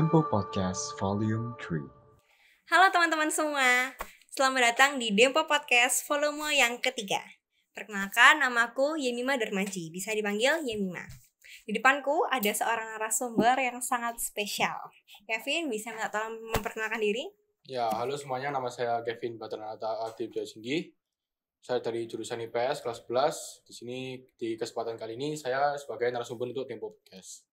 Dempo Podcast Volume 3. Halo teman-teman semua, selamat datang di Dempo Podcast volume yang ketiga. Perkenalkan, namaku Yemima Darmaji, bisa dipanggil Yemima. Di depanku ada seorang narasumber yang sangat spesial. Kevin, bisa minta tolong memperkenalkan diri? Ya, halo semuanya, nama saya Kevin Badranata Adib Jayasinggi. Saya dari jurusan IPS kelas 11. Di sini di kesempatan kali ini saya sebagai narasumber untuk Tempo Podcast.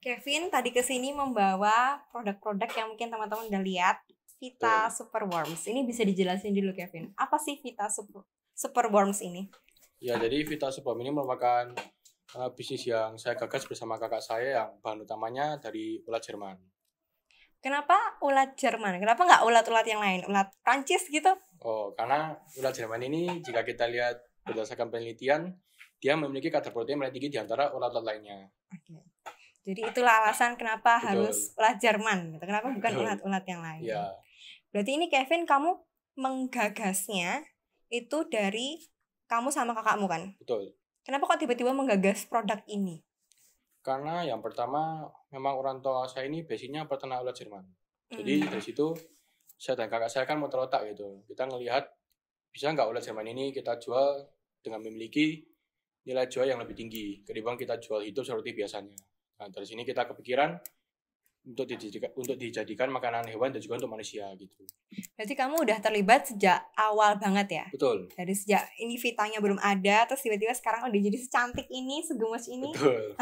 Kevin tadi kesini membawa produk-produk yang mungkin teman-teman udah lihat, Vita Superworms. Ini bisa dijelasin dulu Kevin, apa sih Vita Superworms ini? Ya, jadi Vita Superworms ini merupakan bisnis yang saya gagas bersama kakak saya yang bahan utamanya dari ulat Jerman. Kenapa ulat Jerman? Kenapa nggak ulat-ulat yang lain? Ulat Prancis gitu? Oh, karena ulat Jerman ini jika kita lihat berdasarkan penelitian, dia memiliki kadar protein paling tinggi di antara ulat-ulat lainnya. Oke. Jadi itulah alasan kenapa Betul. harus ulat Jerman gitu. Kenapa bukan Betul. ulat-ulat yang lain? Ya, Berarti ini Kevin, kamu menggagasnya itu dari kamu sama kakakmu kan? betul. Kenapa kok tiba-tiba menggagas produk ini? Karena yang pertama memang orang tua saya ini basicnya peternak ulat Jerman. Jadi dari situ saya dan kakak saya kan mau terletak gitu. Kita ngelihat bisa nggak ulat Jerman ini kita jual dengan memiliki nilai jual yang lebih tinggi ketimbang kita jual hidup seperti biasanya. Nah, dari sini kita kepikiran untuk dijadikan makanan hewan dan juga untuk manusia gitu. Berarti kamu udah terlibat sejak awal banget ya? Betul. Dari sejak ini Vitanya belum ada, terus tiba-tiba sekarang udah jadi secantik ini, segemes ini. Betul.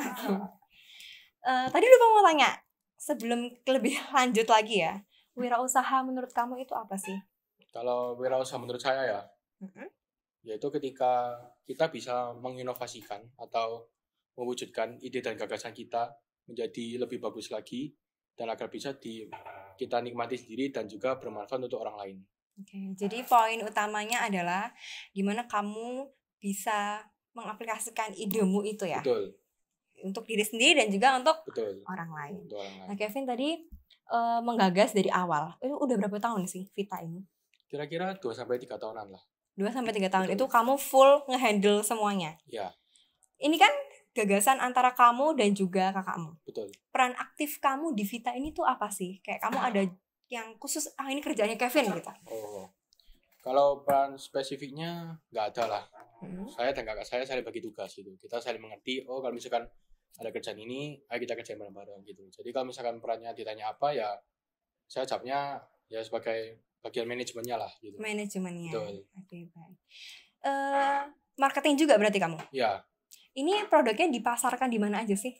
Tadi lupa mau tanya, sebelum lebih lanjut lagi ya, wirausaha menurut kamu itu apa sih? Kalau wirausaha menurut saya ya, yaitu ketika kita bisa menginovasikan atau mewujudkan ide dan gagasan kita menjadi lebih bagus lagi dan agar bisa kita nikmati sendiri dan juga bermanfaat untuk orang lain. Oke, jadi poin utamanya adalah gimana kamu bisa mengaplikasikan idemu itu ya, Betul, untuk diri sendiri dan juga untuk betul. orang lain. Untuk orang lain. Nah, Kevin tadi menggagas dari awal. Itu udah berapa tahun sih Vita ini? Kira-kira 2-3 tahunan lah. 2-3 tahun. Betul. Itu kamu full ngehandle semuanya. Ya, Ini kan gagasan antara kamu dan juga kakakmu. betul. Peran aktif kamu di Vita ini tuh apa sih? Kayak kamu ada yang khusus, ini kerjanya Kevin gitu. Oh, kalau peran spesifiknya nggak ada lah. Saya dan kakak saya saling bagi tugas gitu. Kita saling mengerti. Oh, kalau misalkan ada kerjaan ini, ayo kita kerjain bareng-bareng gitu. Jadi kalau misalkan perannya ditanya apa ya, saya jawabnya ya sebagai bagian manajemennya lah gitu. Manajemennya. Betul. Oke, baik. Marketing juga berarti kamu? Ya, Ini produknya dipasarkan di mana aja sih?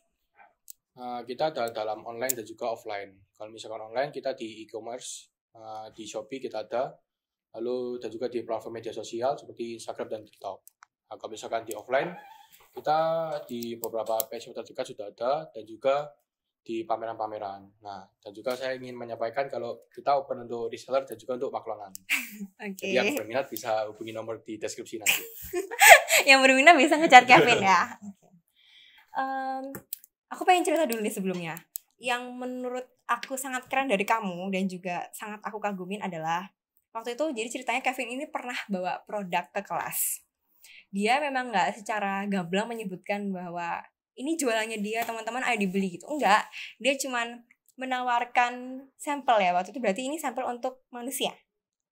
kita dalam online dan juga offline. Kalau misalkan online kita di e-commerce, di Shopee kita ada, lalu dan juga di platform media sosial seperti Instagram dan TikTok. Nah, kalau misalkan di offline, kita di beberapa page terdekat sudah ada dan juga di pameran-pameran. Nah, dan juga saya ingin menyampaikan kalau kita open untuk reseller dan juga untuk maklonan. Oke. Jadi yang berminat bisa hubungi nomor di deskripsi nanti. Yang berminat bisa ngecat Kevin ya. Aku pengen cerita dulu nih sebelumnya. Yang menurut aku sangat keren dari kamu dan juga sangat aku kagumin adalah waktu itu jadi ceritanya Kevin ini pernah bawa produk ke kelas. Dia memang nggak secara gamblang menyebutkan bahwa ini jualannya dia, teman-teman ayo dibeli gitu. Enggak, dia cuman menawarkan sampel ya. Waktu itu berarti ini sampel untuk manusia.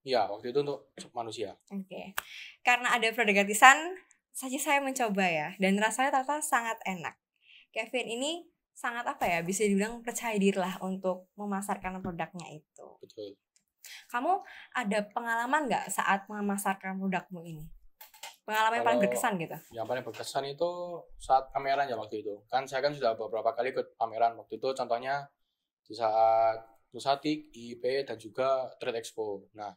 Ya, waktu itu untuk manusia. Oke. Karena ada produk gratisan, saja saya mencoba ya, dan rasanya ternyata sangat enak. Kevin ini sangat apa ya, bisa dibilang percaya diri lah untuk memasarkan produknya itu. Betul. Kamu ada pengalaman nggak saat memasarkan produkmu ini? Pengalaman yang paling Kalau berkesan gitu? Yang paling berkesan itu saat pameran ya waktu itu. Kan saya kan sudah beberapa kali ikut pameran waktu itu. Contohnya di saat Nusatik, IIP dan juga Trade Expo. Nah,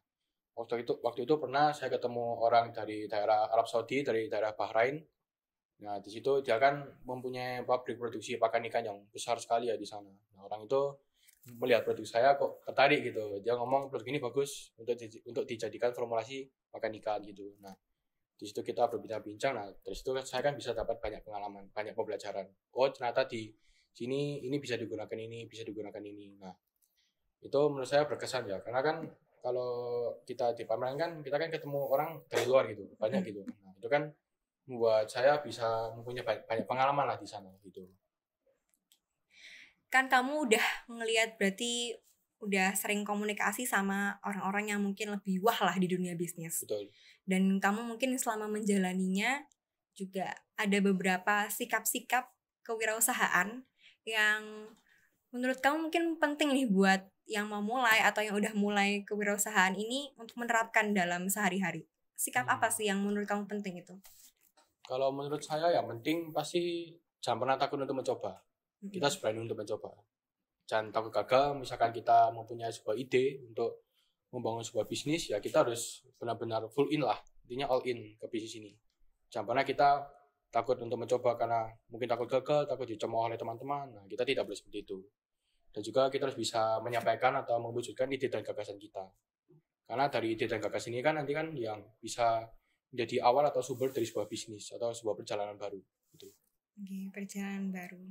waktu itu pernah saya ketemu orang dari daerah Arab Saudi, dari daerah Bahrain. Nah, di situ dia kan mempunyai pabrik produksi pakan ikan yang besar sekali ya di sana. Nah, orang itu melihat produk saya kok tertarik gitu. Dia ngomong produk ini bagus untuk dijadikan formulasi pakan ikan gitu. Nah, di situ kita berbincang-bincang. Nah, dari situ saya kan bisa dapat banyak pengalaman, banyak pembelajaran. Oh, ternyata di sini ini bisa digunakan ini, bisa digunakan ini. Nah, itu menurut saya berkesan ya, karena kan kalau kita di pameran kan kita kan ketemu orang dari luar gitu, banyak gitu. Nah, itu kan membuat saya bisa mempunyai banyak pengalaman lah di sana gitu. kan kamu udah ngelihat berarti udah sering komunikasi sama orang-orang yang mungkin lebih wah lah di dunia bisnis. Betul. Dan kamu mungkin selama menjalaninya juga ada beberapa sikap-sikap kewirausahaan yang menurut kamu mungkin penting nih buat yang mau mulai atau yang udah mulai kewirausahaan ini untuk menerapkan dalam sehari-hari. Sikap apa sih yang menurut kamu penting itu? Kalau menurut saya yang penting pasti jangan pernah takut untuk mencoba. Kita harus berani untuk mencoba. Jangan takut gagal. Misalkan kita mempunyai sebuah ide untuk membangun sebuah bisnis, ya kita harus benar-benar full in lah. Intinya all in ke bisnis ini. Jangan pernah kita takut untuk mencoba karena mungkin takut gagal, takut dicemooh oleh teman-teman. Nah, kita tidak boleh seperti itu. Dan juga kita harus bisa menyampaikan atau mewujudkan ide dan gagasan kita. Karena dari ide dan gagasan ini kan nanti kan yang bisa menjadi awal atau sumber dari sebuah bisnis atau sebuah perjalanan baru. Gitu. Oke, perjalanan baru.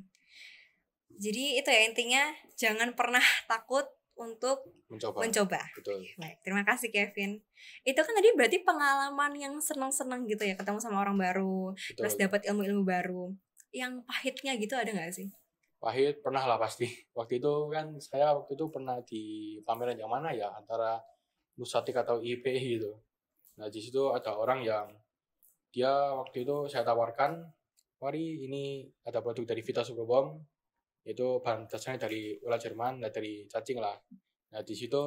Jadi itu ya intinya, jangan pernah takut untuk mencoba. Betul. Baik, terima kasih Kevin. Itu kan tadi berarti pengalaman yang senang-senang gitu ya, ketemu sama orang baru, Betul. terus dapat ilmu-ilmu baru. Yang pahitnya gitu ada nggak sih? Pahit pernah lah pasti. Waktu itu kan saya pernah di pameran yang mana ya, antara Nusatik atau IP gitu. Nah di situ ada orang yang dia waktu itu saya tawarkan, mari ini ada produk dari Vita Superbomb, itu bahan dasarnya dari ulat Jerman, dari cacing lah. Nah di situ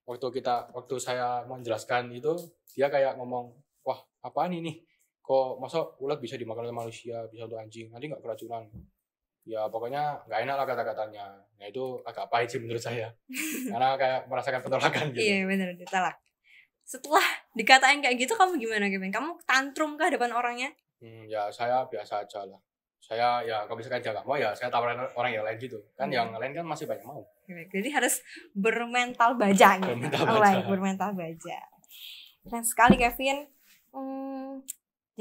waktu saya menjelaskan itu, dia kayak ngomong, wah apaan ini? Kok masa ulat bisa dimakan oleh manusia, bisa untuk anjing, nanti nggak keracunan? Ya pokoknya nggak enak lah kata-katanya. Nah itu agak pahit sih menurut saya, karena kayak merasakan penolakan gitu. Iya benar, ditolak. Setelah dikatain kayak gitu kamu gimana Kevin? Kamu tantrum kah depan orangnya? Ya saya biasa aja lah. Saya ya kalau misalkan dia nggak mau ya saya tawarin orang yang lain gitu. Kan yang lain kan masih banyak mau. Jadi harus bermental baja gitu. Bermental baja. Keren sekali Kevin.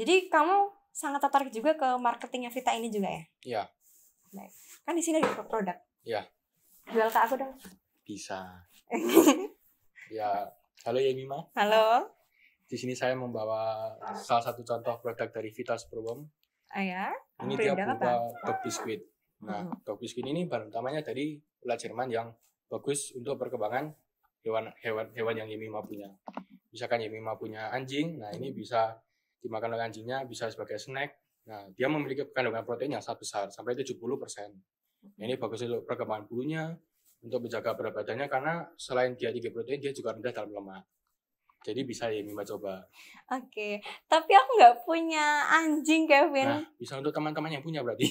Jadi kamu sangat tertarik juga ke marketingnya Vita ini juga ya? Iya. Baik. Kan di sini ada produk. Iya. Jual ke aku dong. Bisa. Ya, halo Yemima. Halo. Di sini saya membawa salah satu contoh produk dari Vita Superbomb. Ya. Ini dia berupa dog biscuit. Nah, dog biscuit ini bahan utamanya dari ulat Jerman yang bagus untuk perkembangan hewan yang Yemima punya. Misalkan Yemima punya anjing, nah ini bisa dimakan oleh anjingnya, bisa sebagai snack. Nah, dia memiliki kandungan protein yang sangat besar, sampai 70%. Nah, ini bagus untuk perkembangan bulunya, untuk menjaga berat badannya, karena selain dia tinggi protein, dia juga rendah dalam lemak. Jadi bisa Yemima coba. Oke, tapi aku nggak punya anjing Kevin. Nah, bisa untuk teman-teman yang punya berarti.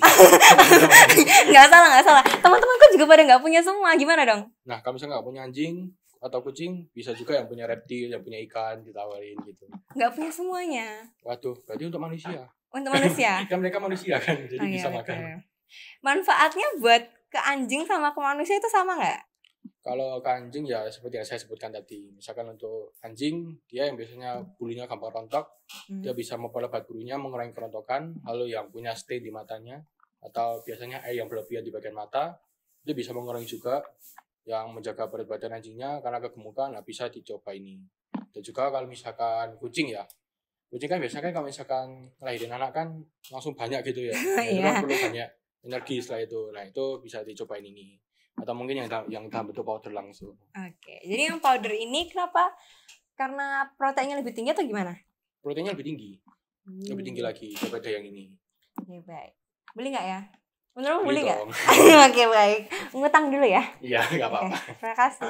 Nggak salah. Teman-temanku juga pada nggak punya semua, gimana dong? Nah, kalau misalnya nggak punya anjing atau kucing, bisa juga yang punya reptil, yang punya ikan, ditawarin gitu. Nggak punya semuanya. Waduh, berarti untuk manusia. Untuk manusia? Kan mereka manusia kan, jadi bisa makan. Manfaatnya buat ke anjing sama ke manusia itu sama nggak? Kalau ke anjing ya seperti yang saya sebutkan tadi. Misalkan untuk anjing, dia yang biasanya bulunya gampang rontok, dia bisa memperlebat bulunya, mengurangi kerontokan. Lalu yang punya stain di matanya, atau biasanya air yang berlebihan di bagian mata, dia bisa mengurangi juga. Yang menjaga berat badan anjingnya karena kegemukan, nah bisa dicoba ini. Dan juga kalau misalkan kucing ya, kucing kan biasanya kan kalau misalkan ngelahirin anak kan langsung banyak gitu ya. Nah, itu kan perlu banyak energi setelah itu. Nah itu bisa dicobain ini. Atau mungkin yang dalam bentuk powder langsung. Oke, jadi yang powder ini kenapa? Karena proteinnya lebih tinggi atau gimana? Proteinnya lebih tinggi. Lebih tinggi lagi daripada yang ini. Oke, baik. Beli nggak ya? Menurutmu Beli beli nggak? dong. Oke, baik. Ngutang dulu ya? Iya, nggak apa-apa. Terima kasih.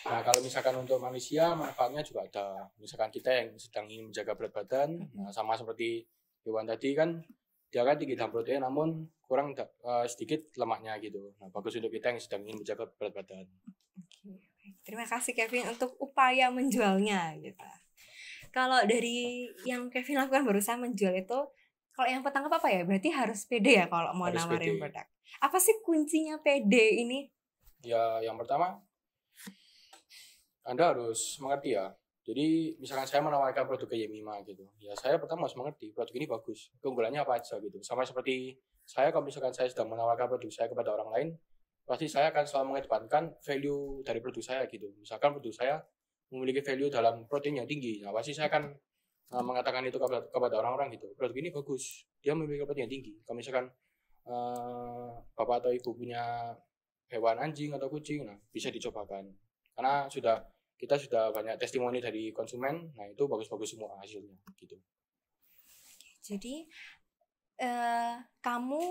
Nah, kalau misalkan untuk manusia, manfaatnya juga ada. Misalkan kita yang sedang ingin menjaga berat badan, nah, sama seperti hewan tadi kan, dia kan tinggi dalam protein, namun kurang sedikit lemaknya gitu. Nah, bagus untuk kita yang sedang ingin menjaga berat badan. Oke, terima kasih Kevin untuk upaya menjualnya gitu. Kalau dari yang Kevin lakukan berusaha menjual itu, kalau yang pertama apa ya? Berarti harus pede ya kalau mau Harus nawarin pede. produk. Apa sih kuncinya pede ini? Ya, yang pertama, Anda harus mengerti ya. Jadi, misalkan saya menawarkan produk ke Yemima gitu. Ya, saya pertama harus mengerti produk ini bagus. Keunggulannya apa aja gitu. Sama seperti saya, kalau misalkan saya sedang menawarkan produk saya kepada orang lain, pasti saya akan selalu mengedepankan value dari produk saya gitu. Misalkan produk saya memiliki value dalam protein yang tinggi. Nah, pasti saya akan mengatakan itu kepada orang-orang gitu. Produk ini bagus. Dia memiliki protein yang tinggi. Kalau misalkan bapak atau ibu punya hewan anjing atau kucing, nah bisa dicobakan. Karena kita sudah banyak testimoni dari konsumen, nah itu bagus-bagus semua hasilnya gitu. Jadi kamu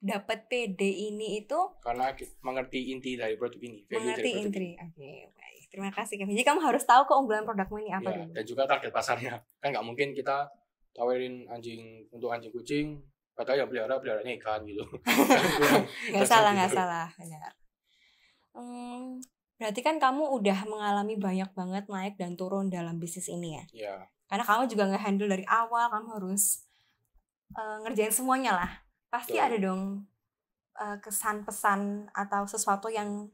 dapat PD ini itu Karena mengerti inti dari produk ini, value mengerti dari produk inti. ini. Oke, baik. Terima kasih Kevin. Jadi kamu harus tahu keunggulan produkmu ini apa Ya, dulu. dan juga target pasarnya. Kan nggak mungkin kita tawarin untuk anjing kucing, padahal yang peliharanya ikan gitu. Nggak salah, benar. Berarti kan kamu udah mengalami banyak banget naik dan turun dalam bisnis ini ya? Ya, Karena kamu juga nge-handle dari awal, kamu harus ngerjain semuanya lah. Pasti betul. ada dong kesan pesan atau sesuatu yang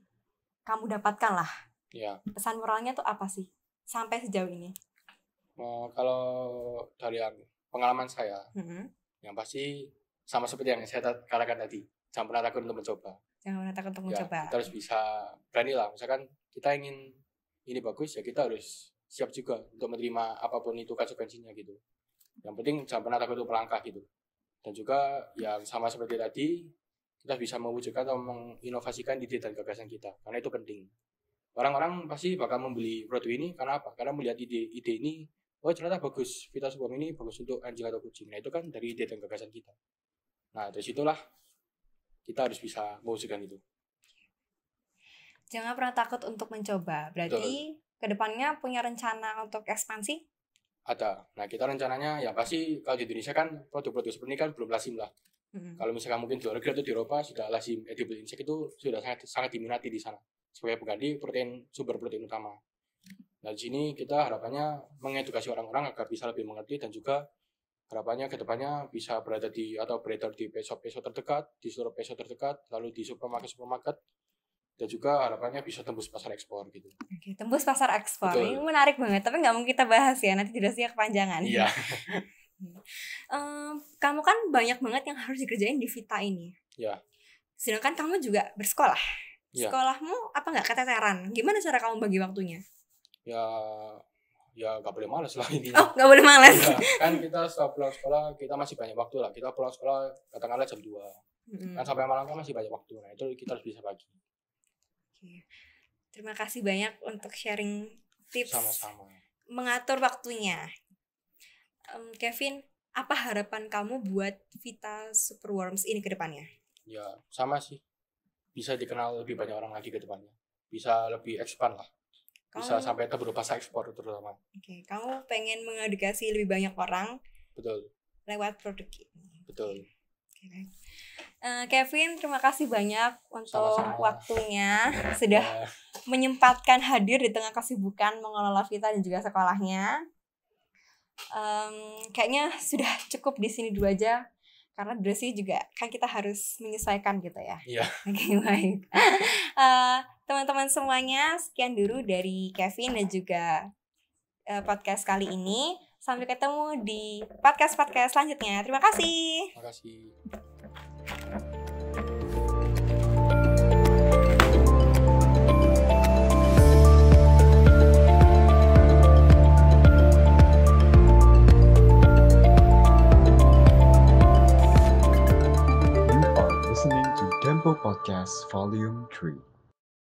kamu dapatkan lah. Ya. Pesan moralnya tuh apa sih sampai sejauh ini? Kalau dari pengalaman saya, Mm-hmm. yang pasti sama seperti yang saya katakan tadi, jangan pernah takut untuk mencoba. Jangan pernah takut untuk Ya, mencoba. kita harus bisa berani lah. Misalkan kita ingin ini bagus, ya kita harus siap juga untuk menerima apapun itu konsekuensinya gitu. Yang penting jangan pernah takut untuk melangkah gitu. Dan juga yang sama seperti tadi, kita bisa mewujudkan atau menginovasikan ide dan gagasan kita, karena itu penting. Orang-orang pasti bakal membeli produk ini karena apa? Karena melihat ide ini, oh ternyata bagus, Vitaswarm ini bagus untuk anjing atau kucing. Nah itu kan dari ide dan gagasan kita. Nah dari situlah kita harus bisa mewujudkan itu. Jangan pernah takut untuk mencoba. Berarti kedepannya punya rencana untuk ekspansi? Ada. Nah kita rencananya ya pasti kalau di Indonesia kan produk-produk seperti ini kan belum lazim lah. Kalau misalkan mungkin di luar negeri atau di Eropa sudah lazim, edible insect itu sudah sangat diminati di sana sebagai pengganti sumber protein utama. Nah di sini kita harapannya mengedukasi orang-orang agar bisa lebih mengerti, dan juga harapannya kedepannya bisa beredar di peso terdekat, di seluruh peso terdekat, lalu di supermarket, dan juga harapannya bisa tembus pasar ekspor gitu. Oke, tembus pasar ekspor. Betul. Ini menarik banget, tapi nggak mau kita bahas ya, nanti durasinya kepanjangan. Iya. Kamu kan banyak banget yang harus dikerjain di Vita ini. Ya. Sedangkan kamu juga bersekolah. Ya. Sekolahmu apa nggak keteteran? Gimana cara kamu bagi waktunya? Ya nggak boleh malas lah intinya. Oh, nggak boleh malas. Ya, kan kita setelah pulang sekolah kita masih banyak waktu lah. Kita pulang sekolah katakanlah jam 2. Kan sampai malam kan masih banyak waktu. Nah itu kita harus bisa bagi. Oke. Terima kasih banyak untuk sharing tips. Sama-sama. Mengatur waktunya. Kevin, apa harapan kamu buat Vita Superworms ini ke depannya? Ya sama sih. Bisa dikenal lebih banyak orang lagi ke depannya. Bisa lebih expand lah. Bisa sampai ke pasar ekspor terutama. Oke, kamu pengen mengedukasi lebih banyak orang. Betul. Lewat produk ini. Betul. Oke. Kevin, terima kasih banyak untuk Sama-sama. waktunya sudah menyempatkan hadir di tengah kesibukan mengelola Vita dan juga sekolahnya. Kayaknya sudah cukup di sini dulu aja, karena durasi juga kan kita harus menyesuaikan gitu ya. Iya. Oke, baik. Teman-teman semuanya, sekian dulu dari Kevin dan juga podcast kali ini. Sampai ketemu di podcast selanjutnya. Terima kasih. Terima kasih. You are listening to Tempo Podcast Volume 3.